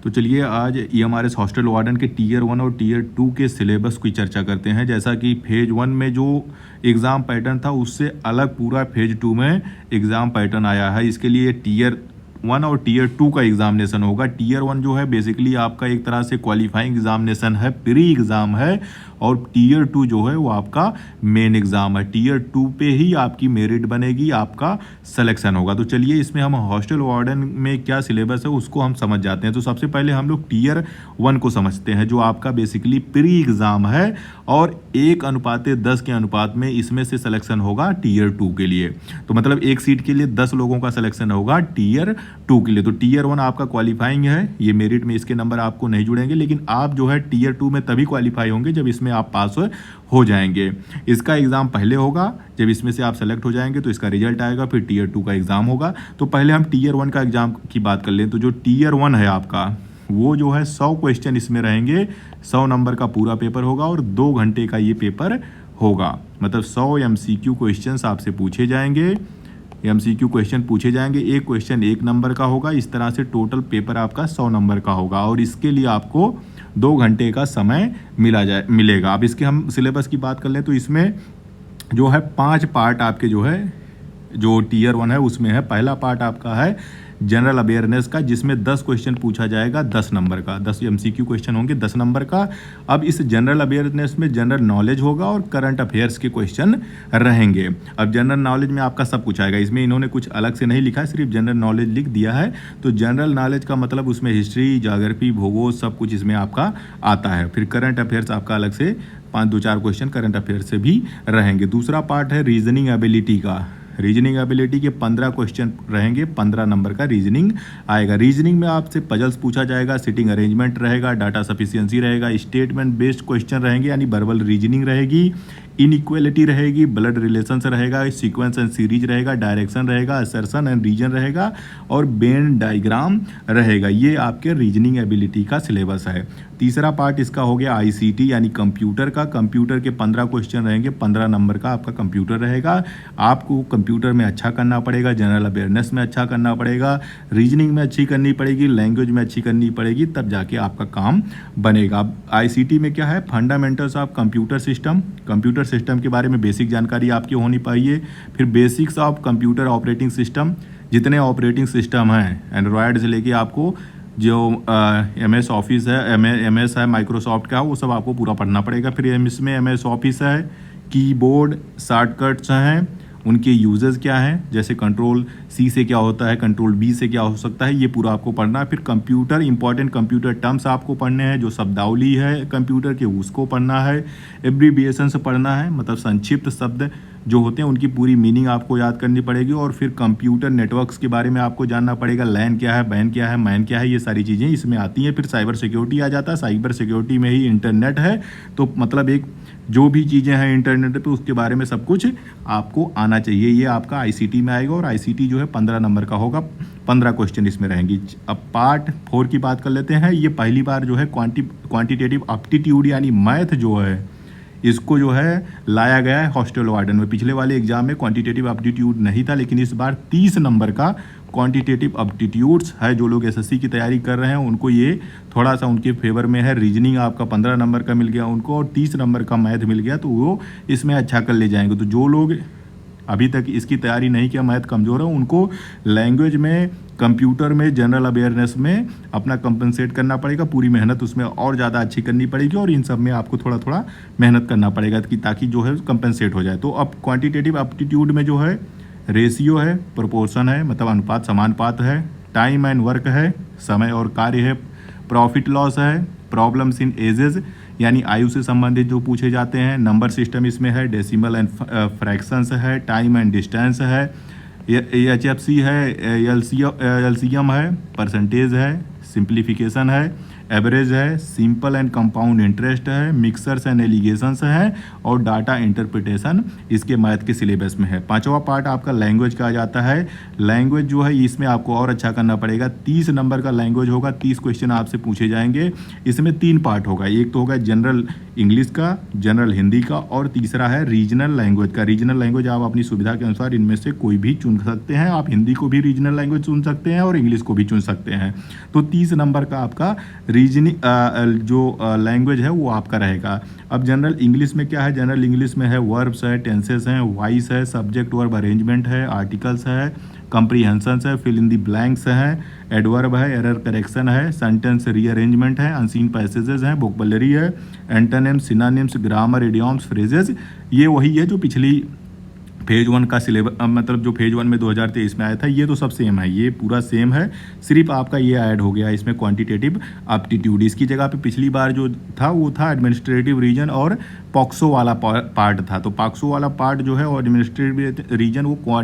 तो चलिए आज ईएमआरएस हॉस्टल वार्डन के टीयर 1 और टीयर 2 के सिलेबस की चर्चा करते हैं। जैसा कि फेज 1 में जो एग्ज़ाम पैटर्न था उससे अलग पूरा फेज 2 में एग्ज़ाम पैटर्न आया है। इसके लिए टीयर 1 और टीयर 2 का एग्जामिनेशन होगा। टीयर 1 जो है बेसिकली आपका एक तरह से क्वालिफाइंग एग्जामिनेशन है, प्री एग्ज़ाम है, और टीयर 2 जो है वो आपका मेन एग्ज़ाम है। टीयर 2 पे ही आपकी मेरिट बनेगी, आपका सिलेक्शन होगा। तो चलिए इसमें हम हॉस्टल वार्डन में क्या सिलेबस है उसको हम समझ जाते हैं। तो सबसे पहले हम लोग टीयर 1 को समझते हैं, जो आपका बेसिकली प्री एग्ज़ाम है और 1:10 के अनुपात में इसमें से सिलेक्शन होगा टीयर 2 के लिए। तो मतलब एक सीट के लिए 10 लोगों का सिलेक्शन होगा टीयर 2 के लिए। तो टीयर 1 आपका क्वालिफाइंग है, ये मेरिट में इसके नंबर आपको नहीं जुड़ेंगे, लेकिन आप जो है टीयर 2 में तभी क्वालिफाई होंगे जब इसमें आप पास हो जाएंगे। इसका एग्ज़ाम पहले होगा, जब इसमें से आप सेलेक्ट हो जाएंगे तो इसका रिजल्ट आएगा, फिर टीयर 2 का एग्ज़ाम होगा। तो पहले हम टीयर 1 का एग्ज़ाम की बात कर लें। तो जो टीयर 1 है आपका, वो जो है 100 क्वेश्चन इसमें रहेंगे, 100 नंबर का पूरा पेपर होगा और 2 घंटे का ये पेपर होगा। मतलब 100 एमसीक्यू क्वेश्चंस आपसे पूछे जाएंगे, एमसीक्यू क्वेश्चन पूछे जाएंगे। एक क्वेश्चन 1 नंबर का होगा। इस तरह से टोटल पेपर आपका 100 नंबर का होगा और इसके लिए आपको 2 घंटे का समय मिलेगा। अब इसके हम सिलेबस की बात कर लें तो इसमें जो है 5 पार्ट आपके जो है, जो टीयर 1 है उसमें है। पहला पार्ट आपका है जनरल अवेयरनेस का, जिसमें 10 क्वेश्चन पूछा जाएगा, 10 नंबर का, 10 एमसीक्यू क्वेश्चन होंगे 10 नंबर का। अब इस जनरल अवेयरनेस में जनरल नॉलेज होगा और करंट अफेयर्स के क्वेश्चन रहेंगे। अब जनरल नॉलेज में आपका सब कुछ आएगा, इसमें इन्होंने कुछ अलग से नहीं लिखा है, सिर्फ जनरल नॉलेज लिख दिया है। तो जनरल नॉलेज का मतलब उसमें हिस्ट्री, ज्योग्राफी, भूगोल सब कुछ इसमें आपका आता है। फिर करंट अफेयर्स आपका अलग से 5-2-4 क्वेश्चन करंट अफेयर्स से भी रहेंगे। दूसरा पार्ट है रीजनिंग एबिलिटी का। रीजनिंग एबिलिटी के 15 क्वेश्चन रहेंगे, 15 नंबर का रीजनिंग आएगा। रीजनिंग में आपसे पजल्स पूछा जाएगा, सिटिंग अरेंजमेंट रहेगा, डाटा सफिशिएंसी रहेगा, स्टेटमेंट बेस्ड क्वेश्चन रहेंगे यानी वर्बल रीजनिंग रहेगी, इनइक्वालिटी रहेगी, ब्लड रिलेशंस रहेगा, सीक्वेंस एंड सीरीज रहेगा, डायरेक्शन रहेगा, असर्शन एंड रीजन रहेगा और वेन डायग्राम रहेगा। ये आपके रीजनिंग एबिलिटी का सिलेबस है। तीसरा पार्ट इसका हो गया आईसीटी यानी कंप्यूटर का। कंप्यूटर के 15 क्वेश्चन रहेंगे, 15 नंबर का आपका कंप्यूटर रहेगा। आपको कंप्यूटर में अच्छा करना पड़ेगा, जनरल अवेयरनेस में अच्छा करना पड़ेगा, रीजनिंग में अच्छी करनी पड़ेगी, लैंग्वेज में अच्छी करनी पड़ेगी, तब जाके आपका काम बनेगा। अब आईसीटी में क्या है, fundamentals of computer system. Computer system के बारे में बेसिक जानकारी आपकी होनी चाहिए। फिर basics of computer operating system, जितने ऑपरेटिंग सिस्टम हैं एंड्रॉयड से लेके आपको जो MS ऑफिस है, MS है माइक्रोसॉफ्ट का, वो सब आपको पूरा पढ़ना पड़ेगा। फिर इसमें MS ऑफिस है, कीबोर्ड शॉर्टकट्स हैं, उनके यूजेस क्या हैं, जैसे कंट्रोल C से क्या होता है, कंट्रोल B से क्या हो सकता है, ये पूरा आपको पढ़ना है। फिर कंप्यूटर, इंपॉर्टेंट कंप्यूटर टर्म्स आपको पढ़ने हैं, जो शब्दावली है कंप्यूटर के उसको पढ़ना है, एब्रीविएशन से पढ़ना है, मतलब संक्षिप्त शब्द जो होते हैं उनकी पूरी मीनिंग आपको याद करनी पड़ेगी। और फिर कंप्यूटर नेटवर्क्स के बारे में आपको जानना पड़ेगा, लैन क्या है, बैन क्या है, मैन क्या है, ये सारी चीज़ें इसमें आती हैं। फिर साइबर सिक्योरिटी आ जाता है, साइबर सिक्योरिटी में ही इंटरनेट है, तो मतलब एक जो भी चीज़ें हैं इंटरनेट पे उसके बारे में सब कुछ आपको आना चाहिए। ये आपका आईसीटी में आएगा और आईसीटी जो है 15 नंबर का होगा, 15 क्वेश्चन इसमें रहेंगी। अब पार्ट 4 की बात कर लेते हैं। ये पहली बार जो है क्वांटिटेटिव एप्टीट्यूड यानी मैथ जो है इसको जो है लाया गया है हॉस्टल वार्डन में। पिछले वाले एग्जाम में क्वांटिटेटिव एप्टीट्यूड नहीं था, लेकिन इस बार 30 नंबर का क्वांटिटेटिव एप्टीट्यूड्स है। जो लोग एसएससी की तैयारी कर रहे हैं उनको ये थोड़ा सा उनके फेवर में है। रीजनिंग आपका 15 नंबर का मिल गया उनको और 30 नंबर का मैथ मिल गया, तो वो इसमें अच्छा कर ले जाएंगे। तो जो लोग अभी तक इसकी तैयारी नहीं किया, मैथ कमज़ोर है, उनको लैंग्वेज में, कंप्यूटर में, जनरल अवेयरनेस में अपना कंपनसेट करना पड़ेगा। पूरी मेहनत उसमें और ज़्यादा अच्छी करनी पड़ेगी और इन सब में आपको थोड़ा थोड़ा मेहनत करना पड़ेगा कि ताकि जो है कंपनसेट हो जाए। तो अब क्वांटिटेटिव एप्टीट्यूड में जो है रेशियो है, प्रोपोर्शन है, मतलब अनुपात समानुपात है, टाइम एंड वर्क है, समय और कार्य है, प्रॉफिट लॉस है, प्रॉब्लम्स इन एजेस यानी आयु से संबंधित जो पूछे जाते हैं, नंबर सिस्टम इसमें है, डेसिमल एंड फ्रैक्शंस है, टाइम एंड डिस्टेंस है, HFC है, LCM है, परसेंटेज है, सिंप्लीफिकेशन है, एवरेज है, सिंपल एंड कंपाउंड इंटरेस्ट है, मिक्सर्स एंड एलिगेशंस है और डाटा इंटरप्रिटेशन इसके मैथ के सिलेबस में है। पांचवा पार्ट आपका लैंग्वेज का आ जाता है। लैंग्वेज जो है इसमें आपको और अच्छा करना पड़ेगा। 30 नंबर का लैंग्वेज होगा, 30 क्वेश्चन आपसे पूछे जाएंगे। इसमें 3 पार्ट होगा, एक तो होगा जनरल इंग्लिश का, जनरल हिंदी का और तीसरा है रीजनल लैंग्वेज का। रीजनल लैंग्वेज आप अपनी सुविधा के अनुसार इनमें से कोई भी चुन सकते हैं। आप हिंदी को भी रीजनल लैंग्वेज चुन सकते हैं और इंग्लिश को भी चुन सकते हैं। तो 30 नंबर का आपका रीजनिंग जो लैंग्वेज है वो आपका रहेगा। अब जनरल इंग्लिश में क्या है, जनरल इंग्लिश में है वर्ब्स है, टेंसेस हैं, वॉइस है, सब्जेक्ट वर्ब अरेंजमेंट है, आर्टिकल्स है, कंप्रीहेंशंस है, फिल इन द ब्लैंक्स है, एडवर्ब है, एरर करेक्शन है, सेंटेंस रीअरेंजमेंट है, अनसीन पैसेजेस हैं, वोकैबुलरी है, antonyms, synonyms, grammar, idioms, phrases. ये वही है जो पिछली फेज 1 का सिलेबस, मतलब जो फेज 1 में 2023 में आया था, ये तो सब सेम है, ये पूरा सेम है। सिर्फ आपका ये ऐड हो गया इसमें क्वांटिटेटिव एप्टीट्यूड। इसकी जगह पे पिछली बार जो था वो था एडमिनिस्ट्रेटिव रीजन और पॉक्सो वाला पार्ट था। तो पॉक्सो वाला पार्ट जो है और एडमिनिस्ट्रेटिव रीजन वो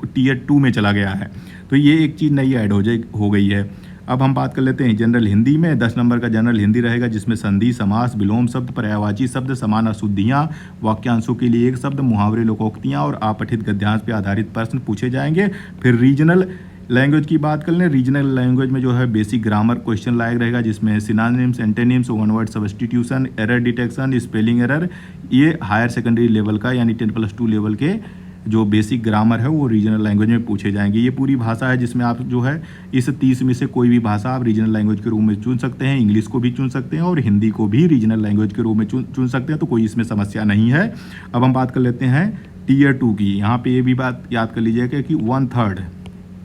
टीयर 2 में चला गया है। तो ये एक चीज़ नई ऐड हो गई है। अब हम बात कर लेते हैं जनरल हिंदी में। 10 नंबर का जनरल हिंदी रहेगा जिसमें संधि, समास, विलोम शब्द, पर्यायवाची शब्द, समान अशुद्धियाँ, वाक्यांशों के लिए एक शब्द, मुहावरे, लोकोक्तियाँ और अपठित गद्यांश पर आधारित प्रश्न पूछे जाएंगे। फिर रीजनल लैंग्वेज की बात कर लें। रीजनल लैंग्वेज में जो है बेसिक ग्रामर क्वेश्चन लायक रहेगा जिसमें synonyms, antonyms, one word substitution, error detection, spelling error. ये हायर सेकेंडरी लेवल का यानी 10+2 लेवल के जो बेसिक ग्रामर है वो रीजनल लैंग्वेज में पूछे जाएंगे। ये पूरी भाषा है जिसमें आप जो है इस 30 में से कोई भी भाषा आप रीजनल लैंग्वेज के रूप में चुन सकते हैं। इंग्लिश को भी चुन सकते हैं और हिंदी को भी रीजनल लैंग्वेज के रूप में चुन सकते हैं, तो कोई इसमें समस्या नहीं है। अब हम बात कर लेते हैं टीयर 2 की। यहाँ पे ये भी बात याद कर लीजिएगा कि 1/3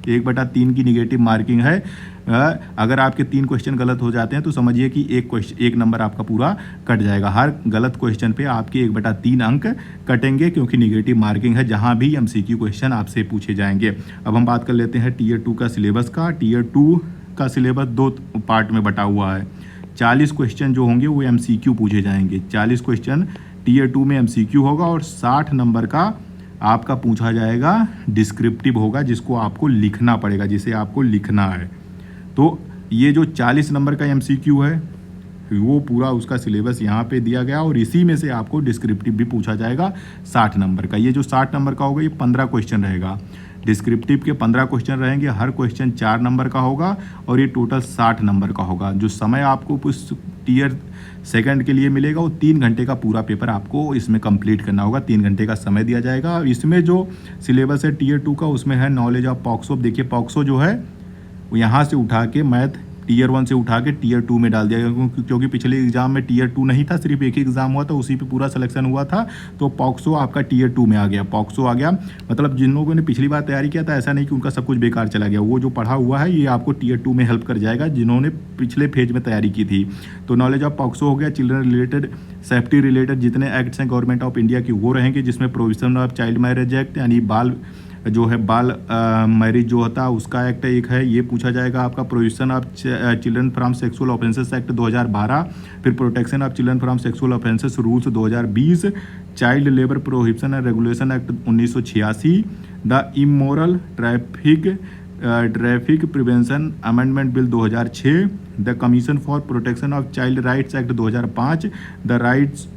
1/3 की निगेटिव मार्किंग है। अगर आपके 3 क्वेश्चन गलत हो जाते हैं तो समझिए कि एक नंबर आपका पूरा कट जाएगा। हर गलत क्वेश्चन पे आपके 1/3 अंक कटेंगे क्योंकि निगेटिव मार्किंग है जहां भी एमसीक्यू क्वेश्चन आपसे पूछे जाएंगे। अब हम बात कर लेते हैं टीयर 2 का सिलेबस का। टीयर 2 का सिलेबस 2 पार्ट में बटा हुआ है। 40 क्वेश्चन जो होंगे वो एमसीक्यू पूछे जाएंगे। 40 क्वेश्चन टीयर 2 में एमसीक्यू होगा और 60 नंबर का आपका पूछा जाएगा डिस्क्रिप्टिव होगा, जिसको आपको लिखना पड़ेगा, जिसे आपको लिखना है। तो ये जो 40 नंबर का एमसीक्यू है वो पूरा उसका सिलेबस यहाँ पे दिया गया और इसी में से आपको डिस्क्रिप्टिव भी पूछा जाएगा 60 नंबर का। ये जो 60 नंबर का होगा ये 15 क्वेश्चन रहेगा। डिस्क्रिप्टिव के 15 क्वेश्चन रहेंगे, हर क्वेश्चन 4 नंबर का होगा और ये टोटल 60 नंबर का होगा। जो समय आपको उस टीयर सेकंड के लिए मिलेगा वो 3 घंटे का पूरा पेपर आपको इसमें कंप्लीट करना होगा। 3 घंटे का समय दिया जाएगा। इसमें जो सिलेबस है टीयर 2 का उसमें है नॉलेज ऑफ पॉक्सो। देखिए पॉक्सो जो है वो यहाँ से उठा के मैथ टीयर 1 से उठा के टीयर 2 में डाल दिया गया, क्योंकि पिछले एग्जाम में टीयर 2 नहीं था, सिर्फ एक ही एग्जाम हुआ था, उसी पे पूरा सिलेक्शन हुआ था। तो पॉक्सो आपका टीयर 2 में आ गया। पॉक्सो आ गया मतलब जिन लोगों ने पिछली बार तैयारी किया था ऐसा नहीं कि उनका सब कुछ बेकार चला गया। वो जो पढ़ा हुआ है ये आपको टीयर 2 में हेल्प कर जाएगा जिन्होंने पिछले फेज में तैयारी की थी। तो नॉलेज ऑफ पॉक्सो हो गया। चिल्ड्रन रिलेटेड, सेफ्टी रिलेटेड जितने एक्ट्स हैं गवर्नमेंट ऑफ इंडिया की वो रहेंगे, जिसमें provision of child marriage act यानी बाल मैरिज जो होता है उसका एक्ट एक है, ये पूछा जाएगा आपका। Prohibition of children from sexual offences act 2012, फिर protection of children from sexual offences rules 2020, child labour prohibition and regulation act 1986, the immoral traffic prevention amendment bill 2006, the commission for protection of child rights act 2005, the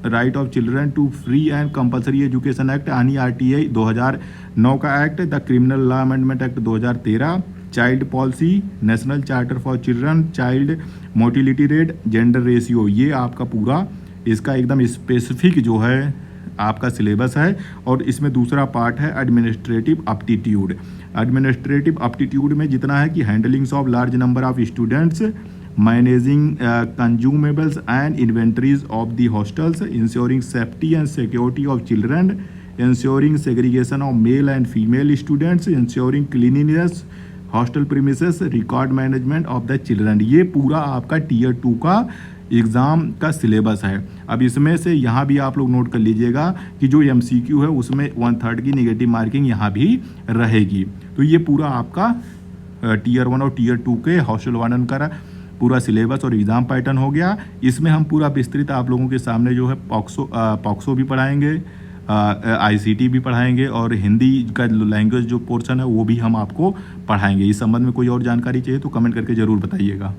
right of children to free and compulsory education act यानी RTI 2009 का act, the criminal law amendment act 2013, child policy, national charter for children, child motility rate, gender ratio. ये आपका पूरा इसका एकदम specific जो है आपका सिलेबस है। और इसमें दूसरा पार्ट है एडमिनिस्ट्रेटिव एप्टीट्यूड। एडमिनिस्ट्रेटिव एप्टीट्यूड में जितना है कि handlings of large number of students, managing consumables and inventories of the hostels, ensuring safety and security of children, ensuring segregation of male and female students, ensuring cleanliness hostel premises, record management of the children. ये पूरा आपका tier 2 का exam का syllabus है। अब इसमें से यहाँ भी आप लोग नोट कर लीजिएगा कि जो MCQ है उसमें 1/3 की नेगेटिव मार्किंग यहाँ भी रहेगी। तो ये पूरा आपका टीयर 1 और टीयर 2 के हॉस्टल वार्डन का पूरा सिलेबस और एग्ज़ाम पैटर्न हो गया। इसमें हम पूरा विस्तृत आप लोगों के सामने जो है पॉक्सो भी पढ़ाएंगे, ICT भी पढ़ाएंगे और हिंदी का लैंग्वेज जो पोर्शन है वो भी हम आपको पढ़ाएंगे। इस संबंध में कोई और जानकारी चाहिए तो कमेंट करके ज़रूर बताइएगा।